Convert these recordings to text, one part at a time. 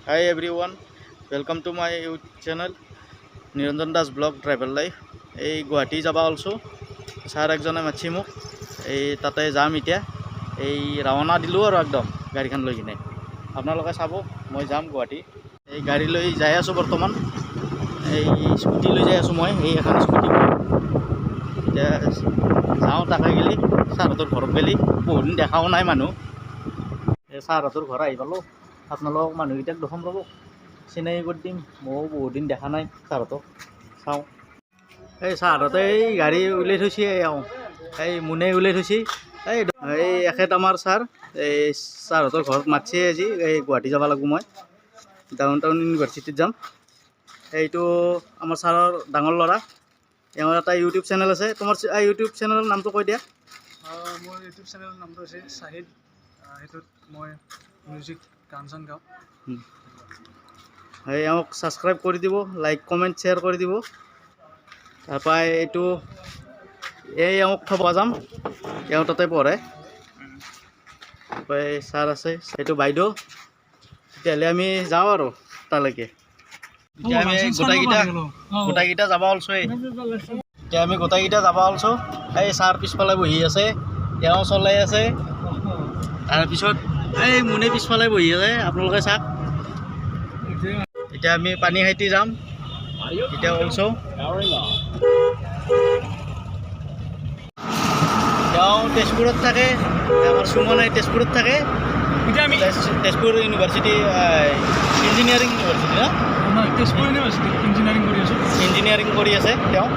Hi everyone, welcome to my YouTube channel Niranjan Das Blog Travel Life. এই গুৱাহাটী যাবা also sir একজনে মাতছি মোক এই তাতে যাম এতিয়া এই ৰাওনা দিলোঁ আৰু একদম গাড়ীখন লৈ কিনে আপোনালোকে চাব মই যাম গুৱাহাটী এই গাড়ী লৈ যাই আছোঁ বৰ্তমান এই স্কুটি লৈ যাই আছোঁ মই এই এখন স্কুটি এতিয়া যাওঁ তাকে গেলি ছাৰহঁতৰ ঘৰত গেলি বহুত দিন দেখাও নাই মানুহ এই ছাৰহঁতৰ ঘৰ আহি পালোঁ আপোনালোকক মানুহকেইটাক দেখুৱাম ৰ'ব চিনাকি কৰি দিম ময়ো বহুত দিন দেখা নাই ছাৰহঁতক চাওঁ এই ছাৰহঁতে এই গাড়ী উলিয়াই থৈছে এই মুনে উলিয়াই থৈছে এই এখেত আমাৰ ছাৰ এই ছাৰহঁতৰ ঘৰত মাতছে আজি এই গুৱাহাটী যাব লাগিব মই ডাউন টাউন ইউনিভাৰ্চিটিত যাম এইটো আমাৰ ছাৰৰ ডাঙৰ ল'ৰা এওঁৰ এটা ইউটিউব চেনেল আছে তোমাৰ ইউটিউব চেনেলৰ নামটো কৈ দিয়া মোৰ ইউটিউব চেনেলৰ নামটো হৈছে চাহিদ সেইটোত মই মিউজিক গান চান গাওঁ এই এওঁক ছাবস্ক্ৰাইব কৰি দিব লাইক কমেণ্ট শ্বেয়াৰ কৰি দিব তাৰপৰা এইটো এই এওঁক থ'ব যাম এওঁ তাতে পঢ়ে তাৰপৰা এই ছাৰ আছে এইটো বাইদেউ তেতিয়াহ'লে আমি যাওঁ আৰু তালৈকে এতিয়া আমি গোটাইকেইটা যাব ওলছো এতিয়া আমি গোটাইকেইটা যাব ওলছো এই ছাৰ পিছফালে বহি আছে এওঁ চলাই আছে তাৰপিছত এই মুনে পিছফালে বহি আছে আপোনালোকে চাওক এতিয়া আমি পানী খাইটি যাম এতিয়া ওলছো তেওঁ তেজপুৰত থাকে আমাৰ সুমনে তেজপুৰত থাকে এতিয়া আমি তেজপুৰ ইউনিভাৰ্চিটি ইঞ্জিনিয়াৰিং ইউনিভাৰ্চিটি ন তেজপুৰ ইউনিভাৰ্চিটিত ইঞ্জিনিয়াৰিং কৰি আছে তেওঁ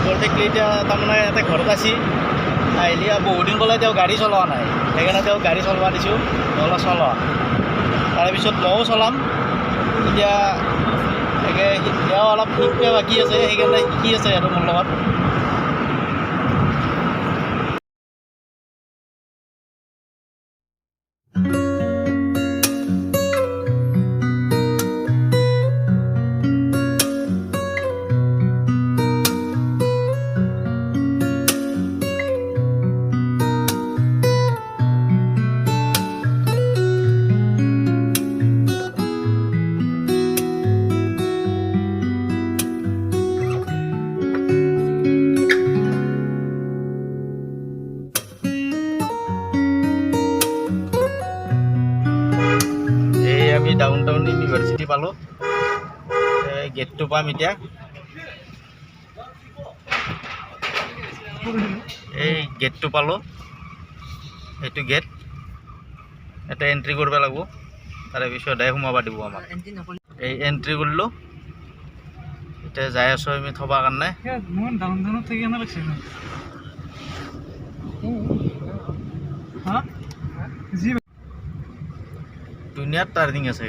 গতিকে এতিয়া তাৰমানে ইয়াতে ঘৰত আছি আহিলে বহুত দিন ক'লে তেওঁ গাড়ী চলোৱা নাই সেইকাৰণে তেওঁক গাড়ী চলাব দিছোঁ নহ'লে চলোৱা তাৰপিছত ময়ো চলাম এতিয়া তেওঁ অলপ শিকিব বাকী আছে সেইকাৰণে শিকি আছে আৰু মোৰ লগত আমি ডাউন টাউন ইউনিভাৰ্চিটি পালোঁ গেটটো পাম এতিয়া এই গেটটো পালোঁ এইটো গেট এটা এণ্ট্ৰি কৰিব লাগিব তাৰে পিছতহে সোমাব দিব আমাক এই এণ্ট্ৰি কৰিলোঁ এতিয়া যাই আছোঁ আমি থবৰ কাৰণে দুনিয়াত টাৰ্নিং আছে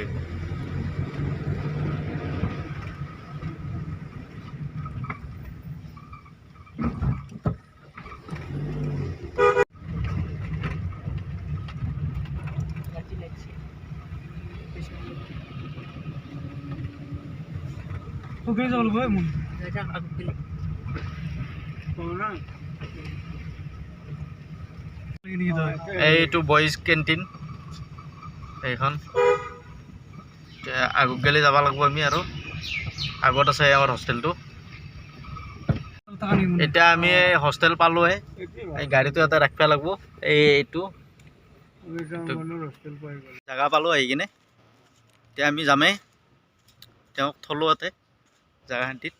এইটো বইজ কেণ্টিন এইখন আগত গেলি যাব লাগিব আমি আৰু আগত আছে আমাৰ হোষ্টেলটো এতিয়া আমি হোষ্টেল পালোঁহে এই গাড়ীটো এটা ৰাখিব লাগিব এইটো জেগা পালোঁ আহি কিনে এতিয়া আমি যামেই তেওঁক থলোঁ ইয়াতে জেগাখিনিত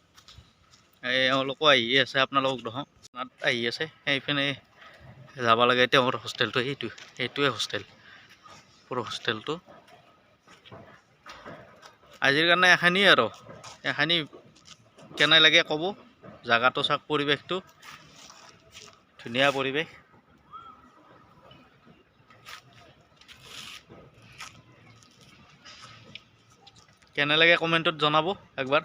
এওঁলোকো আহি আছে আপোনালোকক দেখোন আহি আছে সেইপিনে যাব লাগে তেওঁৰ হোষ্টেলটো সেইটোৱে হোষ্টেল পুৰো হোষ্টেলটো আজিৰ কাৰণে এখানি আৰু এখানি কেনে লাগে ক'ব জায়গাটো চাওক পৰিৱেশটো ধুনীয়া পৰিৱেশ কেনে লাগে কমেণ্টত জনাব একবাৰ